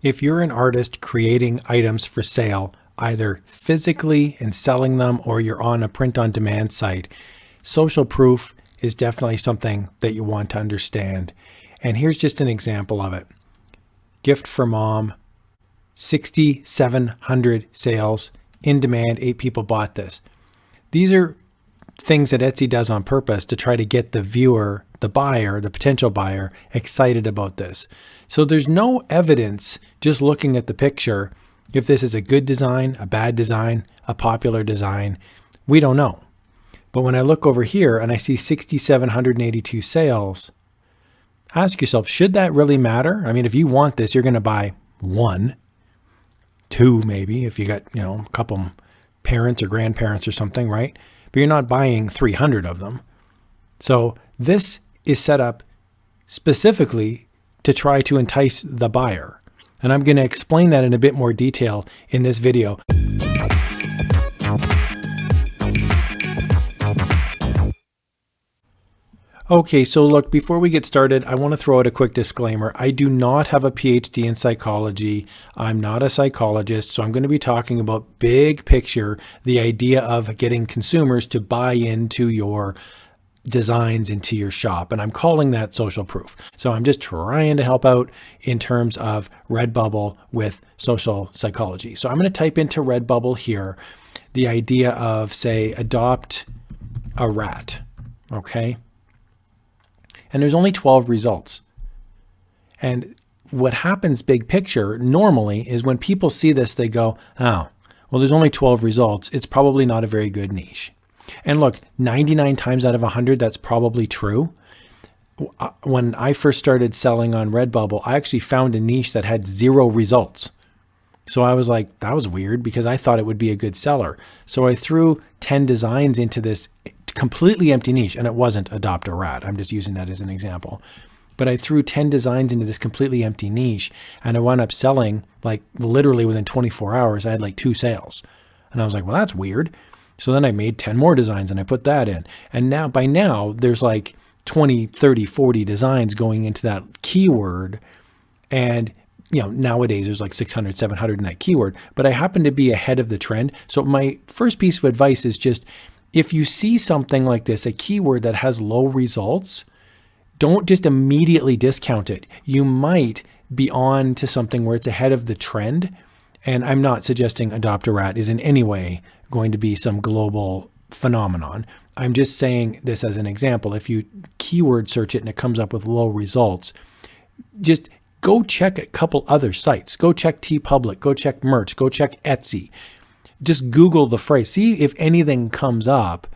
If you're an artist creating items for sale, either physically and selling them or you're on a print-on-demand site, social proof is definitely something that you want to understand. And here's just an example of it. Gift for mom, 6,700 sales, in demand, 8 people bought this. These are things that Etsy does on purpose to try to get the viewer, the buyer, the potential buyer, excited about this. So there's no evidence just looking at the picture if this is a good design, a bad design, a popular design. We don't know. But when I look over here and I see 6,782 sales, ask yourself, should that really matter? I mean, if you want this, you're going to buy 1, 2 maybe, if you got, a couple parents or grandparents or something, right? But you're not buying 300 of them. So this is set up specifically to try to entice the buyer. And I'm going to explain that in a bit more detail in this video. Okay, so look, before we get started, I want to throw out a quick disclaimer. I do not have a PhD in psychology. I'm not a psychologist, so I'm going to be talking about big picture, the idea of getting consumers to buy into your designs into your shop. And I'm calling that social proof. So I'm just trying to help out in terms of Redbubble with social psychology. So I'm going to type into Redbubble here the idea of, say, adopt a rat. Okay. And there's only 12 results. And what happens big picture normally is when people see this, they go, oh, well, there's only 12 results. It's probably not a very good niche. And look, 99 times out of 100, that's probably true. When I first started selling on Redbubble, I actually found a niche that had 0 results. So I was like, that was weird because I thought it would be a good seller. So I threw 10 designs into this completely empty niche, and it wasn't adopt a rat. I'm just using that as an example. But I threw 10 designs into this completely empty niche, and I wound up selling, like literally within 24 hours, I had like 2 sales. And I was like, well, that's weird. So then I made 10 more designs and I put that in. And now by now there's like 20, 30, 40 designs going into that keyword. And nowadays there's like 600, 700 in that keyword, but I happen to be ahead of the trend. So my first piece of advice is just, if you see something like this, a keyword that has low results, don't just immediately discount it. You might be on to something where it's ahead of the trend. And I'm not suggesting adopt a rat is in any way going to be some global phenomenon. I'm just saying this as an example. If you keyword search it and it comes up with low results, just go check a couple other sites. Go check TeePublic, go check Merch, go check Etsy. Just Google the phrase, see if anything comes up,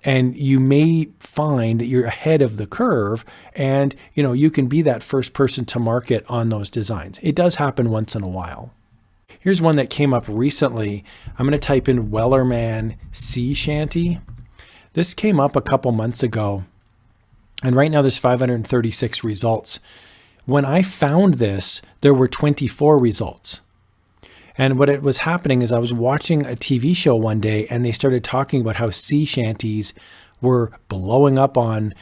and you may find that you're ahead of the curve, and you can be that first person to market on those designs. It does happen once in a while. Here's one that came up recently. I'm going to type in Wellerman Sea Shanty. This came up a couple months ago, and right now there's 536 results. When I found this, there were 24 results. And what it was happening is I was watching a TV show one day and they started talking about how sea shanties were blowing up on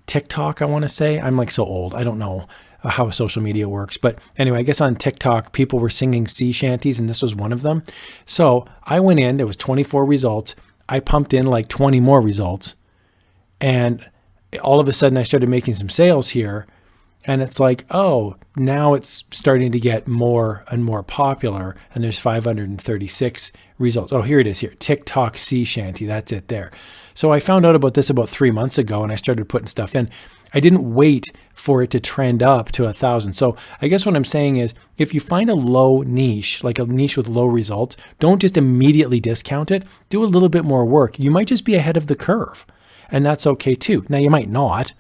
TikTok, I want to say. I'm like so old. I don't know how social media works. But anyway, I guess on TikTok, people were singing sea shanties and this was one of them. So I went in, there was 24 results. I pumped in like 20 more results. And all of a sudden I started making some sales here. And it's like, oh, now it's starting to get more and more popular. And there's 536 results. Oh, here it is here. TikTok sea shanty. That's it there. So I found out about this about 3 months ago and I started putting stuff in. I didn't wait for it to trend up to 1,000. So I guess what I'm saying is if you find a low niche, like a niche with low results, don't just immediately discount it. Do a little bit more work. You might just be ahead of the curve. And that's okay too. Now you might not.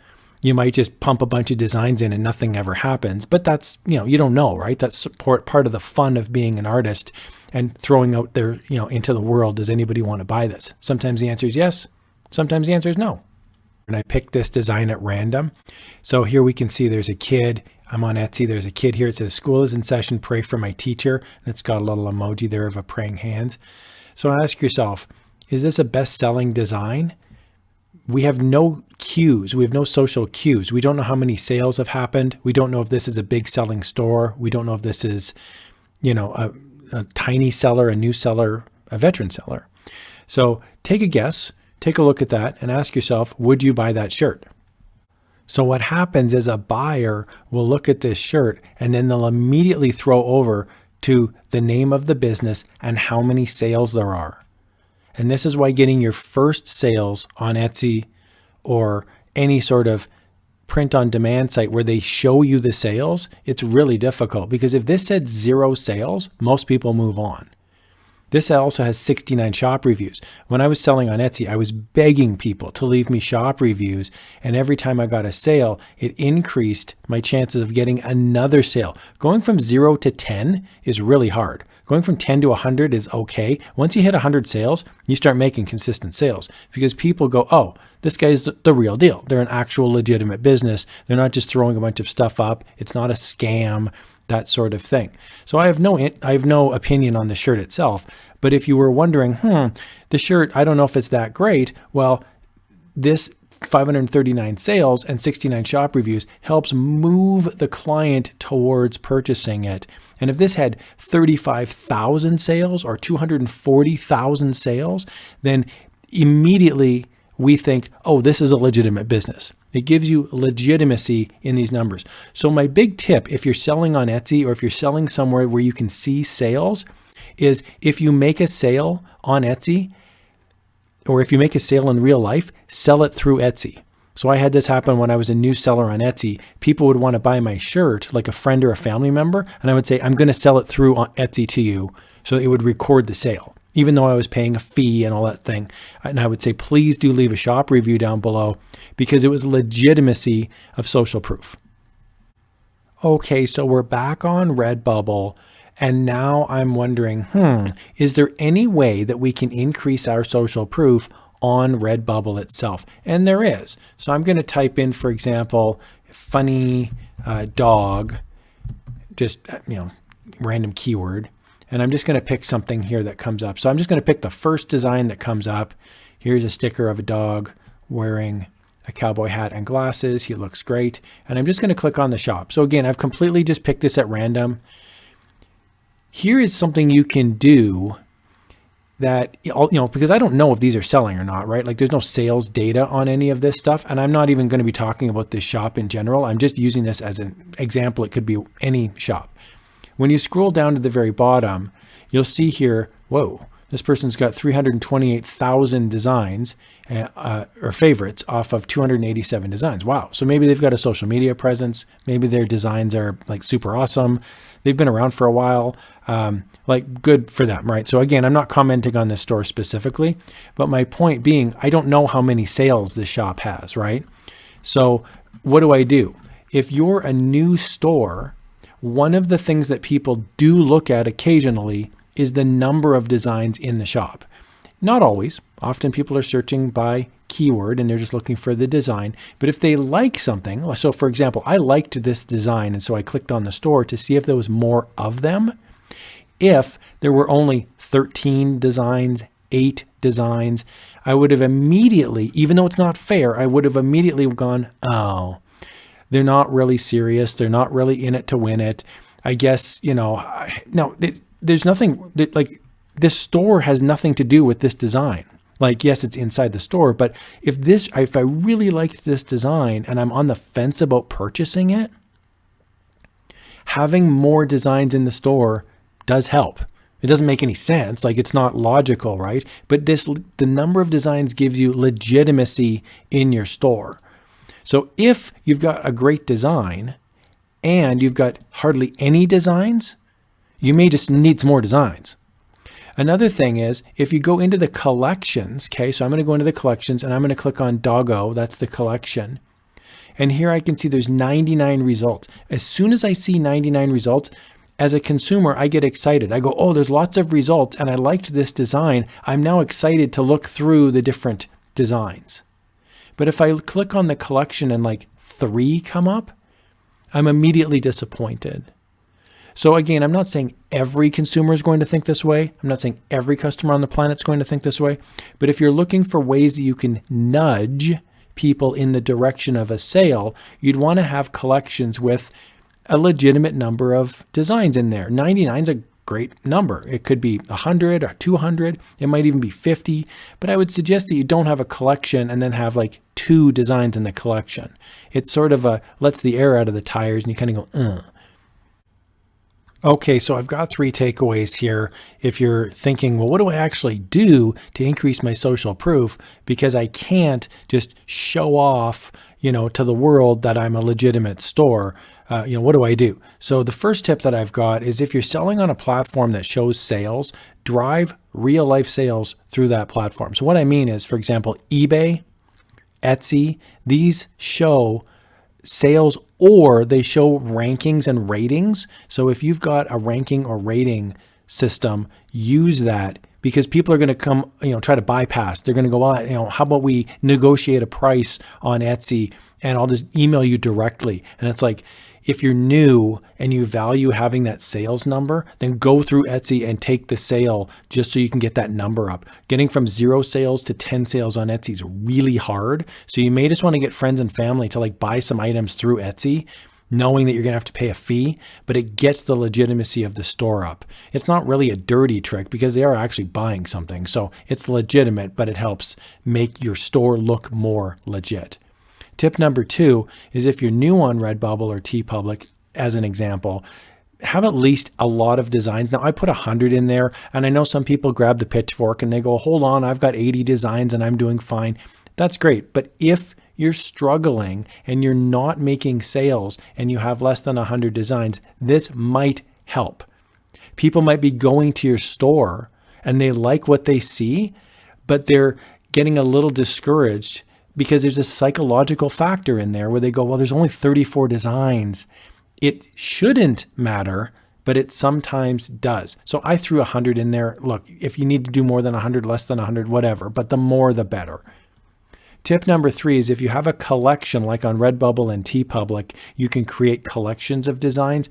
You might just pump a bunch of designs in and nothing ever happens, but that's, you don't know, right? That's part of the fun of being an artist and throwing out there, into the world. Does anybody want to buy this? Sometimes the answer is yes. Sometimes the answer is no. And I picked this design at random. So here we can see there's a kid. I'm on Etsy. There's a kid here. It says school is in session. Pray for my teacher. And it's got a little emoji there of a praying hands. So ask yourself, is this a best-selling design? we have no cues. We have no social cues. We don't know how many sales have happened. We don't know if this is a big selling store. We don't know if this is, a tiny seller, a new seller, a veteran seller. So take a guess, take a look at that and ask yourself, would you buy that shirt? So what happens is a buyer will look at this shirt and then they'll immediately throw over to the name of the business and how many sales there are. And this is why getting your first sales on Etsy or any sort of print on demand site where they show you the sales, it's really difficult, because if this said 0 sales, most people move on. This also has 69 shop reviews. When I was selling on Etsy, I was begging people to leave me shop reviews. And every time I got a sale, it increased my chances of getting another sale. Going from 0 to 10 is really hard. Going from 10 to 100 is okay. Once you hit 100 sales, you start making consistent sales, because people go, oh, this guy's the real deal. They're an actual legitimate business. They're not just throwing a bunch of stuff up. It's not a scam, that sort of thing. So I have no opinion on the shirt itself. But if you were wondering, the shirt, I don't know if it's that great. Well, this 539 sales and 69 shop reviews helps move the client towards purchasing it. And if this had 35,000 sales or 240,000 sales, then immediately we think, oh, this is a legitimate business. It gives you legitimacy in these numbers. So my big tip, if you're selling on Etsy or if you're selling somewhere where you can see sales, is if you make a sale on Etsy, or if you make a sale in real life, sell it through Etsy. So I had this happen when I was a new seller on Etsy. People would want to buy my shirt, like a friend or a family member, and I would say, I'm going to sell it through on Etsy to you. So it would record the sale, even though I was paying a fee and all that thing. And I would say, please do leave a shop review down below, because it was legitimacy of social proof. Okay, so we're back on Redbubble. And now I'm wondering, is there any way that we can increase our social proof on Redbubble itself? And there is. So I'm going to type in, for example, funny dog, just, random keyword. And I'm just going to pick something here that comes up. So I'm just going to pick the first design that comes up. Here's a sticker of a dog wearing a cowboy hat and glasses. He looks great. And I'm just going to click on the shop. So again, I've completely just picked this at random. Here is something you can do that, because I don't know if these are selling or not, right? Like there's no sales data on any of this stuff. And I'm not even going to be talking about this shop in general. I'm just using this as an example. It could be any shop. When you scroll down to the very bottom, you'll see here, whoa, this person's got 328,000 designs or favorites off of 287 designs. Wow. So maybe they've got a social media presence. Maybe their designs are like super awesome. They've been around for a while. Like good for them, right? So again, I'm not commenting on this store specifically, but my point being, I don't know how many sales this shop has, right? So what do? If you're a new store, one of the things that people do look at occasionally is the number of designs in the shop. Not always. Often people are searching by keyword and they're just looking for the design. But if they like something, so for example, I liked this design, and so I clicked on the store to see if there was more of them. If there were only 13 designs, 8 designs, I would have immediately, even though it's not fair, I would have immediately gone, oh, they're not really serious. They're not really in it to win it. I guess, no, there's nothing like this store has nothing to do with this design. Like, yes, it's inside the store, but if I really liked this design and I'm on the fence about purchasing it, having more designs in the store does help. It doesn't make any sense. Like, it's not logical, right? But the number of designs gives you legitimacy in your store. So if you've got a great design and you've got hardly any designs, you may just need some more designs. Another thing is, if you go into the collections, okay, so I'm going to go into the collections and I'm going to click on Doggo, that's the collection. And here I can see there's 99 results. As soon as I see 99 results, as a consumer, I get excited. I go, oh, there's lots of results and I liked this design. I'm now excited to look through the different designs. But if I click on the collection and like 3 come up, I'm immediately disappointed. So again, I'm not saying every consumer is going to think this way. I'm not saying every customer on the planet is going to think this way. But if you're looking for ways that you can nudge people in the direction of a sale, you'd want to have collections with a legitimate number of designs in there. 99 is a great number. It could be 100 or 200. It might even be 50. But I would suggest that you don't have a collection and then have like 2 designs in the collection. It's sort of lets the air out of the tires and you kind of go, Okay, so I've got 3 takeaways here. If you're thinking, well, what do I actually do to increase my social proof? Because I can't just show off, to the world that I'm a legitimate store. What do I do? So the first tip that I've got is if you're selling on a platform that shows sales, drive real life sales through that platform. So what I mean is, for example, eBay, Etsy, these show sales or they show rankings and ratings. So if you've got a ranking or rating system, use that because people are going to come, try to bypass. They're going to go, well, how about we negotiate a price on Etsy and I'll just email you directly. And it's like, if you're new and you value having that sales number, then go through Etsy and take the sale just so you can get that number up. Getting from 0 sales to 10 sales on Etsy is really hard. So you may just want to get friends and family to buy some items through Etsy, knowing that you're going to have to pay a fee, but it gets the legitimacy of the store up. It's not really a dirty trick because they are actually buying something. So it's legitimate, but it helps make your store look more legit. Tip number 2 is if you're new on Redbubble or Teepublic, as an example, have at least a lot of designs. Now I put 100 in there and I know some people grab the pitchfork and they go, hold on, I've got 80 designs and I'm doing fine. That's great. But if you're struggling and you're not making sales and you have less than 100 designs, this might help. People might be going to your store and they like what they see, but they're getting a little discouraged because there's a psychological factor in there where they go, well, there's only 34 designs. It shouldn't matter, but it sometimes does. So I threw 100 in there. Look, if you need to do more than 100, less than 100, whatever, but the more, the better. Tip number 3 is if you have a collection like on Redbubble and Teepublic, you can create collections of designs.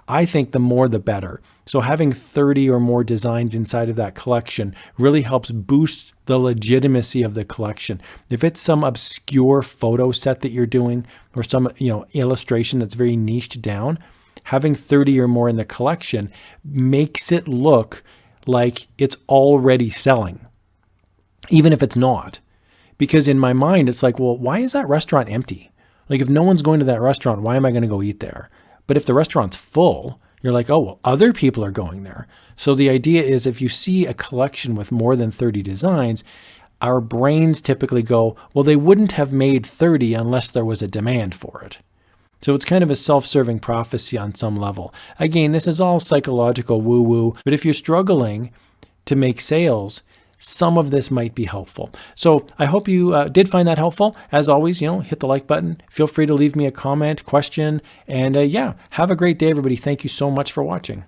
I think the more the better. So having 30 or more designs inside of that collection really helps boost the legitimacy of the collection. If it's some obscure photo set that you're doing or some illustration that's very niched down, having 30 or more in the collection makes it look like it's already selling, even if it's not. Because in my mind, it's like, well, why is that restaurant empty? Like if no one's going to that restaurant, why am I going to go eat there? But if the restaurant's full, you're like, oh, well, other people are going there. So the idea is if you see a collection with more than 30 designs, our brains typically go, well, they wouldn't have made 30 unless there was a demand for it. So it's kind of a self-serving prophecy on some level. Again, this is all psychological woo-woo, but if you're struggling to make sales, some of this might be helpful. So I hope you did find that helpful. As always, hit the like button. Feel free to leave me a comment, question, and yeah, have a great day, everybody. Thank you so much for watching.